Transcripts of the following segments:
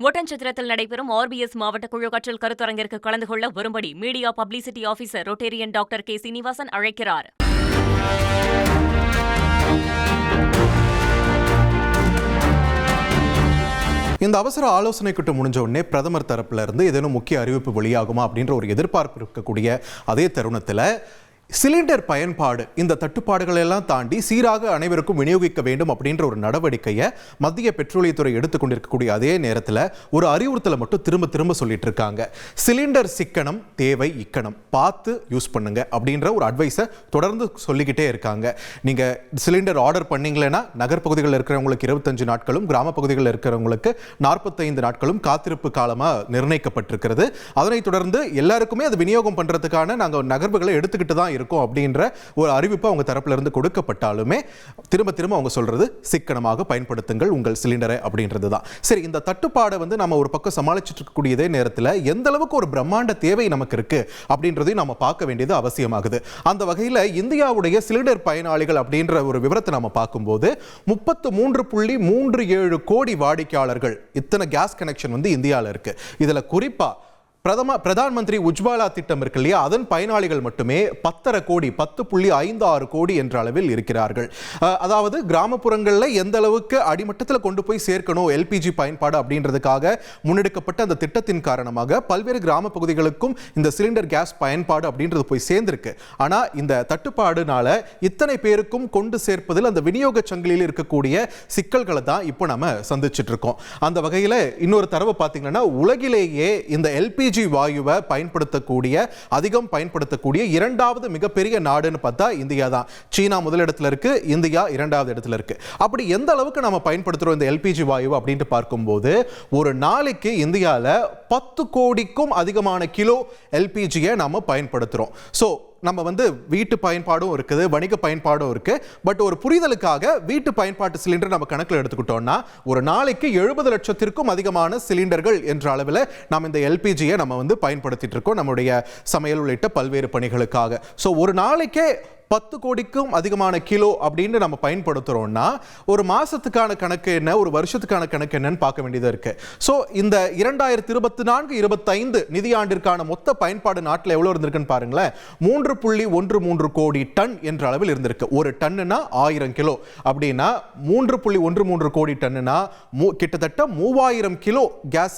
ஒட்டன்சத்திரத்தில் நடைபெறும் RBS மாவட்ட குழு கற்றல் கருத்தரங்கிற்கு கலந்து கொள்ள வரும்படி media publicity officer Rotarian doctor K. Srinivasan அழைக்கிறார். இந்த அவசர ஆலோசனை கூட்டம் முடிஞ்ச உடனே பிரதமர் தரப்புல இருந்து ஏதேனும் முக்கிய அறிவிப்பு வெளியாகுமா அப்படின்ற ஒரு எதிர்பார்ப்பு இருக்கக்கூடிய அதே தருணத்தில் சிலிண்டர் பயன்பாடு இந்த தட்டுப்பாடுகள் எல்லாம் தாண்டி சீராக அனைவருக்கும் விநியோகிக்க வேண்டும் அப்படின்ற ஒரு நடவடிக்கையை மத்திய பெட்ரோலியத்துறை எடுத்துக்கொண்டிருக்கக்கூடிய அதே நேரத்தில் ஒரு அறிவுறுத்தலை மட்டும் திரும்ப திரும்ப சொல்லிட்டு இருக்காங்க. சிலிண்டர் சிக்கனம் தேவை இக்கணம் பார்த்து யூஸ் பண்ணுங்க அப்படின்ற ஒரு அட்வைஸை தொடர்ந்து சொல்லிக்கிட்டே இருக்காங்க. நீங்க சிலிண்டர் ஆர்டர் பண்ணீங்களேன்னா நகர்ப்பகுதிகளில் இருக்கிறவங்களுக்கு 25 நாட்களும் கிராம பகுதிகளில் இருக்கிறவங்களுக்கு 45 நாட்களும் காத்திருப்பு காலமாக நிர்ணயிக்கப்பட்டிருக்கிறது. அதனைத் தொடர்ந்து எல்லாருக்குமே அது விநியோகம் பண்றதுக்கான நாங்கள் நகர்வுகளை எடுத்துக்கிட்டு தான் இருக்கும் அப்படின்ற ஒரு அறிவிப்பு அவங்க தரப்புல இருந்து கொடுக்கப்பட்டாலுமே திரும்ப திரும்ப அவங்க சொல்றது சிக்கனமாக பயன்படுத்துங்கள் உங்கள் சிலிண்டரை அப்படின்றது தான். சரி, இந்த தட்டுப்பாடை நம்ம ஒரு பக்கம் சமாளிச்சுட்டு இருக்கக்கூடியதே நேரத்தில் எந்த அளவுக்கு ஒரு பிரம்மாண்ட தேவை நமக்கு இருக்கு அப்படின்றதையும் நம்ம பார்க்க வேண்டியது அவசியமாகுது. அந்த வகையில் இந்தியாவுடைய சிலிண்டர் பயனாளிகள் அப்படின்ற ஒரு விவரத்தை நம்ம பார்க்கும்போது 33.37 கோடி வாடிக்கையாளர்கள் இத்தனை கேஸ் கனெக்ஷன் இந்தியாவில் இருக்கு. இதுல குறிப்பா பிரதான் மந்திரி உஜ்வாலா திட்டம் இருக்கு இல்லையா, அதன் பயனாளிகள் மட்டுமே 10.5 கோடி 10.56 கோடி என்ற அளவில் இருக்கிறார்கள். அதாவது கிராமப்புறங்களில் எந்த அளவுக்கு அடிமட்டத்தில் கொண்டு போய் சேர்க்கணும் எல்பிஜி பயன்பாடு அப்படின்றதுக்காக முன்னெடுக்கப்பட்ட அந்த திட்டத்தின் காரணமாக பல்வேறு கிராம பகுதிகளுக்கும் இந்த சிலிண்டர் கேஸ் பயன்பாடு அப்படின்றது போய் சேர்ந்திருக்கு. ஆனா இந்த தட்டுப்பாடுனால இத்தனை பேருக்கும் கொண்டு சேர்ப்பதில் அந்த விநியோக சங்கிலியில் இருக்கக்கூடிய சிக்கல்களை தான் இப்போ நம்ம சந்திச்சுட்டு இருக்கோம். அந்த வகையில் இன்னொரு தரவு பார்த்தீங்கன்னா உலகிலேயே இந்த எல்பிஜி வாயுவை அதிகம் பயன்படுத்தக்கூடிய இரண்டாவது மிகப்பெரிய நாடுன்னு பார்த்தா இந்தியா தான். சீனா முதலிடத்துல இருக்கு, இந்தியா இரண்டாவது இடத்துல இருக்கு. அப்படி எந்த அளவுக்கு நம்ம பயன்படுத்துறோம் இந்த எல்பிஜி வாயு அப்படின்ட்டு பார்க்கும்போது ஒரு நாளைக்கு இந்தியாவில் 10 கோடிக்கும் அதிகமான கிலோ எல்பிஜியை நம்ம பயன்படுத்துறோம். ஸோ நம்ம வீட்டு பயன்பாடும் இருக்குது, வணிக பயன்பாடும் இருக்கு. பட் ஒரு புரிதலுக்காக வீட்டு பயன்பாட்டு சிலிண்டர் நம்ம கணக்கில் எடுத்துக்கிட்டோம்னா ஒரு நாளைக்கு 70 லட்சத்திற்கும் அதிகமான சிலிண்டர்கள் என்ற அளவில் நம்ம இந்த எல்பிஜியை நம்ம பயன்படுத்திட்டு இருக்கோம் நம்முடைய சமையல் உள்ளிட்ட பல்வேறு பணிகளுக்காக. ஸோ ஒரு நாளைக்கே 10 கோடிக்கும் அதிகமான கிலோ அப்படின்னு நம்ம பயன்படுத்துறோம்னா ஒரு மாசத்துக்கான கணக்கு என்ன, ஒரு வருஷத்துக்கான கணக்கு என்னன்னு பார்க்க வேண்டியதா இருக்கு. ஸோ இந்த 2024-25 நிதியாண்டிற்கான மொத்த பயன்பாடு நாட்டில் எவ்வளவு இருந்திருக்குன்னு பாருங்களேன். 3.13 கோடி டன் என்ற அளவில் இருந்திருக்கு. ஒரு டன்னுனா 1000 கிலோ அப்படின்னா 3.13 கோடி டன்னுனா கிட்டத்தட்ட 3000 கிலோ கேஸ்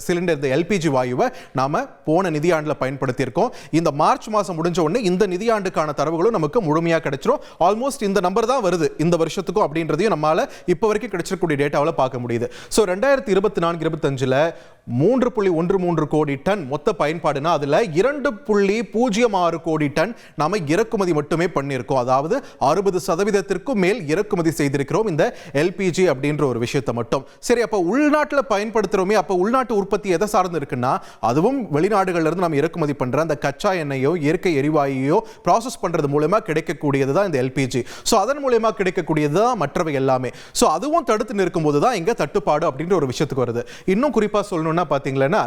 சிலிண்டர் எல்பிஜி வாயுவை நாம போன நிதியாண்டில் பயன்படுத்தியிருக்கோம். இந்த மார்ச் மாசம் முடிஞ்ச உடனே இந்த நிதியாண்டுக்கான தரவுகளும் நமக்கு முழுமையா கிடைச்சிரும். ஆல்மோஸ்ட் இந்த நம்பர் தான் வருது இந்த வருஷத்துக்கும் அப்படின்றதையும் நம்மால இப்ப வரைக்கும் கிடைச்சிருக்கக்கூடிய டேட்டாவில் பார்க்க முடியுது. ஸோ 2024-25 3.13 கோடி டன் மொத்த பயன்பாடுனா அதுல 2.06 கோடி டன் நாம இறக்குமதி மட்டுமே பண்ணியிருக்கோம். அதாவது 60% மேல் இறக்குமதி செய்திருக்கிறோம் இந்த எல்பிஜி அப்படின்ற ஒரு விஷயத்தை மட்டும். சரி, அப்ப உள்நாட்டில் பயன்படுத்துறோமே, அப்ப உள்நாட்டு உற்பத்தி எதை சார்ந்து இருக்குன்னா அதுவும் வெளிநாடுகள்ல இருந்து நம்ம இறக்குமதி பண்ற அந்த கச்சா எண்ணெயோ இயற்கை எரிவாயுயோ ப்ராசஸ் பண்றது மூலமா கிடைக்கக்கூடியது தான் இந்த எல்பிஜி. ஸோ அதன் மூலமா கிடைக்கக்கூடியது தான் மற்றவை எல்லாமே. ஸோ அதுவும் தடுத்து நிற்கும் போது தான் இங்க தட்டுப்பாடு அப்படின்ற ஒரு விஷயத்துக்கு வருது. இன்னும் குறிப்பா சொல்லணும்னா பாத்தீங்கன்னா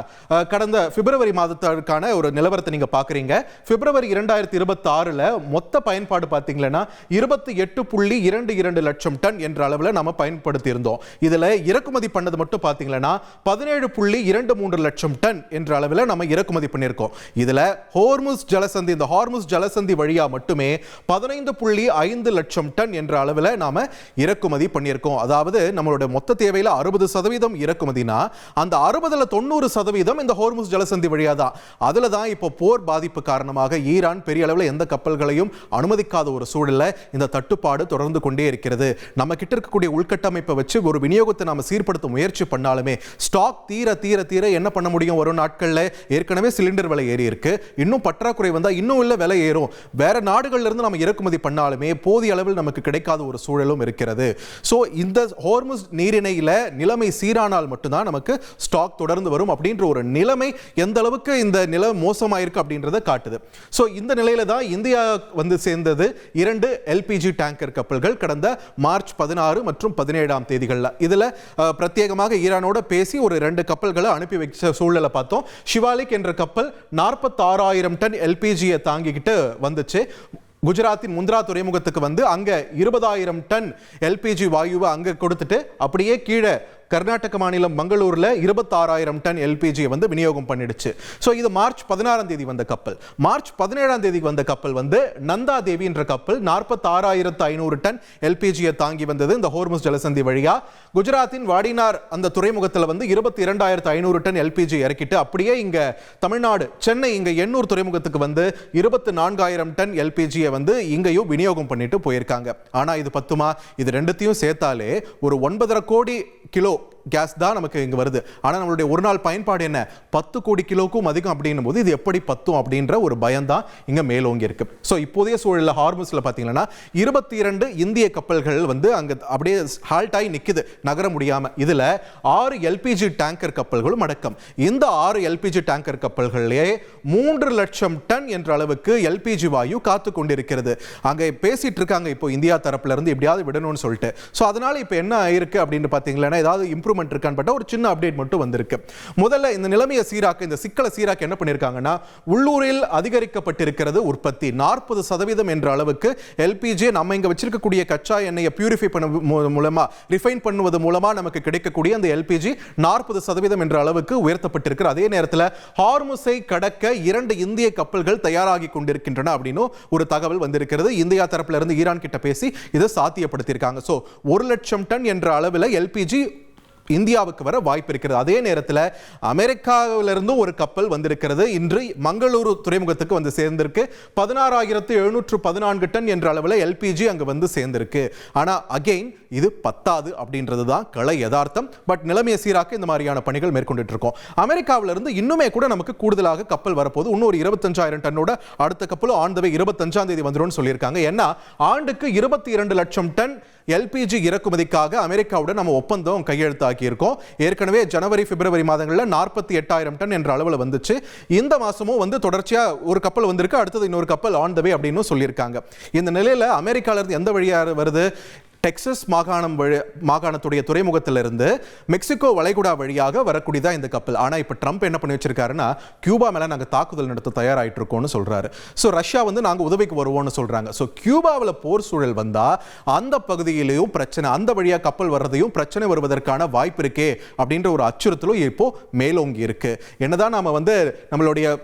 கடந்த பிப்ரவரி மாதத்திற்கான ஒரு நிலவரத்தை நீங்க பாக்குறீங்க. பிப்ரவரி 2026 மொத்த பயன்பாடு பாத்தீங்கன்னா 28.22 லட்சம் டன் என்ற அளவில் நம்ம பயன்படுத்தி இருந்தோம். இதுல இறக்குமதி பண்ணது மட்டும் பாத்தீங்கன்னா 17.23 லட்சம் டன் என்ற அளவில் நம்ம இறக்குமதி பண்ணியிருக்கோம். இதுல ஹோர்முஸ் ஜலசந்தி, இந்த ஹார்முஸ் ஜலசந்தி வழியா மட்டுமே 15.5 லட்சம் டன் என்ற அளவில் நாம இறக்குமதி பண்ணியிருக்கோம். அதாவது நம்மளோட மொத்த தேவையில 60% இறக்குமதினா அந்த 60% 90% இந்த ஹோர்முஸ் ஜலசந்தி வழியா தான். அதுல தான் இப்போ போர் பாதிப்பு காரணமாக ஈரான் பெரிய அளவில் எந்த கப்பல்களையும் அனுமதிக்காத ஒரு சூழல்ல இந்த தட்டுப்பாடு தொடர்ந்து கொண்டே இருக்கிறது. நம்ம கிட்ட இருக்கக்கூடிய உள்கட்டமைப்பை வச்சு ஒரு விநியோகத்தை நாம சீர்படுத்த முயற்சி பண்ணாலுமே ஸ்டாக் தீர தீர தீர என்ன பண்ண முடியும்? வரும் நாட்கள்ல ஏற்கனவே சிலிண்டர் விலை ஏறி இருக்கு, இன்னும் பற்றாக்குறை வந்தா இன்னும் இல்ல விலை ஏறும். வேற நாடுகள்ல இருந்து நம்ம இறக்குமதி பண்ணாலுமே போதிய அளவில் நமக்கு கிடைக்காத ஒரு சூழலும் இருக்கிறது. சோ இந்த ஹோர்முஸ் நீரிணையில நிலைமை சீரானால் மட்டும்தான் நமக்கு ஸ்டாக் தொடர்ந்து வரும் அப்படின்ற ஒரு நிலைமை எந்த அளவுக்கு இந்த நிலை மோசமாயிருக்கு அப்படின்றத காட்டுது. சோ இந்த நிலையில தான் இந்தியா சேர்ந்தது 2 எல்பிஜி டேங்கர் கப்பல்கள் கடந்த மார்ச் 16 மற்றும் 17 தேதிகள்ல. இதுல பிரத்யேகமாக ஈரானோட பேசி ஒரு 2 கப்பல்களை அனுப்பி வச்ச சூழலை பார்த்தோம். ஷிவாலிக் என்ற கப்பல் 46,000 டன் எல்பிஜியை தாங்கிக்கிட்டு வந்துச்சு. குஜராத்தின் முந்த்ரா துறைமுகத்துக்கு அங்க 20,000 டன் எல்பிஜி வாயுவை அங்க கொடுத்துட்டு அப்படியே கீழே கர்நாடக மாநிலம் மங்களூர்ல 26,000 டன் எல்பிஜியை வந்து விநியோகம் பண்ணிடுச்சு. ஸோ இது மார்ச் 16ஆம் தேதி வந்த கப்பல். மார்ச் 17ஆம் தேதி வந்த கப்பல் வந்து நந்தா தேவி என்ற கப்பல் 46,500 டன் எல்பிஜியை தாங்கி வந்தது இந்த ஹோர்முஸ் ஜலசந்தி வழியா. குஜராத்தின் வாடினார் அந்த துறைமுகத்தில் வந்து 22,500 டன் எல்பிஜி இறக்கிட்டு அப்படியே இங்க தமிழ்நாடு சென்னை இங்க எண்ணூர் துறைமுகத்துக்கு வந்து 24,000 டன் எல்பிஜியை வந்து இங்கேயும் விநியோகம் பண்ணிட்டு போயிருக்காங்க. ஆனா இது பத்துமா? இது ரெண்டுத்தையும் சேர்த்தாலே ஒரு 9.5 கோடி கிலோ கேஸ் தான் நமக்கு இங்க வருது. ஆனா நம்மளுடைய ஒரு நாள் பயன்பாடு என்ன 10 கோடி கிலோக்கும் அதிகம் அப்படின்னும் போது இது எப்படி பத்தும் அப்படின்ற ஒரு பயம் தான் இங்க மேலோங்கி இருக்கு. ஸோ இப்போதைய சூழலில் ஹார்முஸ்ல பாத்தீங்கன்னா 22 இந்திய கப்பல்கள் வந்து அங்க அப்படியே ஹால்ட் ஆகி நிக்குது, நகர முடியாம. இதுல 6 எல்பிஜி டேங்கர் கப்பல்களும் அடக்கம். இந்த 6 எல்பிஜி டேங்கர் கப்பல்களே 3 லட்சம் டன் என்ற அளவுக்கு எல்பிஜி வாயு காத்து கொண்டிருக்கிறது. அங்க பேசிட்டு இருக்காங்க இப்போ இந்தியா தரப்புல இருந்து எப்படியாவது விடணும்னு சொல்லிட்டு. ஸோ அதனால இப்போ என்ன ஆயிருக்கு அப்படின்னு பாத்தீங்கன்னா ஏதாவது இம்ப்ரூவ்மெண்ட் இருக்கான்னு பார்த்தா ஒரு சின்ன அப்டேட் மட்டும் வந்திருக்கு. முதல்ல இந்த நிலைமையை சீராக்க, இந்த சிக்கலை சீராக்க என்ன பண்ணிருக்காங்கன்னா உள்ளூரில் அதிகரிக்கப்பட்டிருக்கிறது உற்பத்தி 40% என்ற அளவுக்கு எல்பிஜி நம்ம இங்க வச்சிருக்கக்கூடிய கச்சா எண்ணெயை பியூரிஃபை பண்ண மூலமா ரிஃபைன் பண்ணுவது மூலமா நமக்கு கிடைக்கக்கூடிய அந்த எல்பிஜி 40% என்ற அளவுக்கு உயர்த்தப்பட்டிருக்கிற அதே நேரத்தில் ஹார்முஸை கடக்க 2 இந்திய கப்பல்கள் தயாராகி கொண்டிருக்கின்றன அப்படின்னு ஒரு தகவல் வந்திருக்கிறது. இந்தியா தரப்புல இருந்து ஈரான் கிட்ட பேசி இதை சாத்தியப்படுத்தியிருக்காங்க. ஸோ 1 லட்சம் டன் என்ற அளவில் எல்பிஜி இந்தியாவுக்கு வர வாய்ப்பு இருக்கிறது. அதே நேரத்தில் அமெரிக்காவிலிருந்து ஒரு கப்பல் வந்திருக்கிறது. இன்று மங்களூரு துறைமுகத்துக்கு வந்து சேர்ந்திருக்கு. 16,714 டன் என்ற அளவில் எல்பிஜி அங்க வந்து சேர்ந்திருக்கு. ஆனா அகைன் இது பத்தாது அப்படின்றது தான் கலை யதார்த்தம். பட் நிலைமையை சீராக்க இந்த மாதிரியான பணிகள் மேற்கொண்டுட்டு இருக்கோம். அமெரிக்காவிலிருந்து இன்னுமே கூட நமக்கு கூடுதலாக கப்பல் வரப்போது. இன்னொரு 25,000 டன்னோட அடுத்த கப்பலும் ஆன் த வே 25ஆம் தேதி வந்துடும் சொல்லியிருக்காங்க. ஏன்னா ஆண்டுக்கு 22 லட்சம் டன் எல்பிஜி இறக்குமதிக்காக அமெரிக்காவுடன் நம்ம ஒப்பந்தம் கையெழுத்தாக்கி இருக்கோம். ஏற்கனவே ஜனவரி பிப்ரவரி மாதங்களில் 48,000 டன் என்ற அளவில் வந்துச்சு. இந்த மாசமும் வந்து தொடர்ச்சியா ஒரு கப்பல் வந்திருக்கு, அடுத்தது இன்னொரு கப்பல் ஆன் த வே அப்படின்னு சொல்லியிருக்காங்க. இந்த நிலையில அமெரிக்கால இருந்து எந்த வழியா வருது? டெக்சஸ் மாகாணத்துடைய துறைமுகத்திலிருந்து மெக்சிகோ வளைகுடா வழியாக வரக்கூடியதா இந்த கப்பல். ஆனா இப்ப ட்ரம்ப் என்ன பண்ணி வச்சிருக்காருன்னா கியூபா மேல நாங்க தாக்குதல் நடத்த தயாராயிட்டு இருக்கோம்னு சொல்றாரு. ஸோ ரஷ்யா வந்து நாங்க உதவிக்கு வருவோம்னு சொல்றாங்க. ஸோ கியூபாவில் போர் சூழல் வந்தா அந்த பகுதியிலேயும் பிரச்சனை, அந்த வழியா கப்பல் வர்றதையும் பிரச்சனை வருவதற்கான வாய்ப்பு இருக்கே அப்படின்ற ஒரு அச்சுறுத்தலும் இப்போ மேலோங்கி இருக்கு. என்னதான் நாம வந்து நம்மளுடைய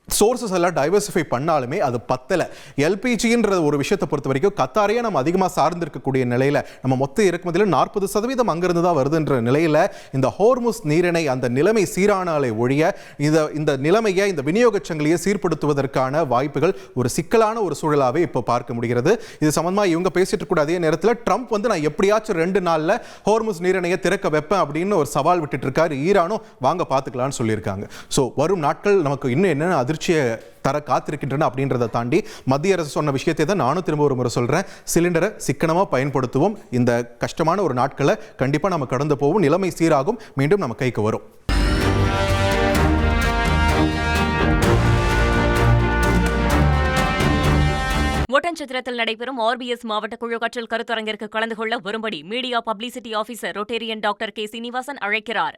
சோர்சஸ் எல்லாம் டைவர்சிஃபை பண்ணாலுமே அது பத்தல. எல்பிஜின்ற ஒரு விஷயத்தை பொறுத்த வரைக்கும் கத்தாரையே நம்ம அதிகமாக சார்ந்திருக்கக்கூடிய நிலையில நம்ம மொத்த இறக்குமதியில் 40% அங்கிருந்து தான் வருதுன்ற நிலையில இந்த ஹோர்முஸ் நீரிணை அந்த நிலைமை சீரானாலே ஒழிய இந்த நிலைமையை இந்த விநியோக சங்கிலியை சீர்படுத்துவதற்கான வாய்ப்புகள் ஒரு சிக்கலான ஒரு சூழலாவே இப்போ பார்க்க முடிகிறது. இது சம்பந்தமா இவங்க பேசிட்டு கூட அதே நேரத்தில் ட்ரம்ப் வந்து நான் எப்படியாச்சும் 2 நாள்ல ஹோர்முஸ் நீரிணையை திறக்க வைப்பேன் அப்படின்னு ஒரு சவால் விட்டுட்டு இருக்காரு. ஈரானும் வாங்க பார்த்துக்கலாம்னு சொல்லியிருக்காங்க. ஸோ வரும் நாட்கள் நமக்கு இன்னும் என்னென்ன அதிர்ச்சியை தர காத்திருக்கின்றன அப்படின்றத தாண்டி மத்திய அரசு சொன்ன விஷயத்தை தான் நானும் திரும்ப ஒரு முறை சொல்றேன். சிலிண்டரை சிக்கனமா பயன்படுத்துவோம். இந்த கஷ்டமான ஒரு நாட்களை கண்டிப்பா நம்ம கடந்து போவோம். நிலைமை சீராகும், மீண்டும் நம்ம கைக்கு வரும். ஒட்டன்சத்திரத்தில் நடைபெறும் ஆர்பிஎஸ் மாவட்ட குழு கற்றல் கருத்தரங்கிற்கு கலந்து கொள்ள வரும்படி media publicity officer Rotarian doctor K Srinivasan அழைக்கிறார்.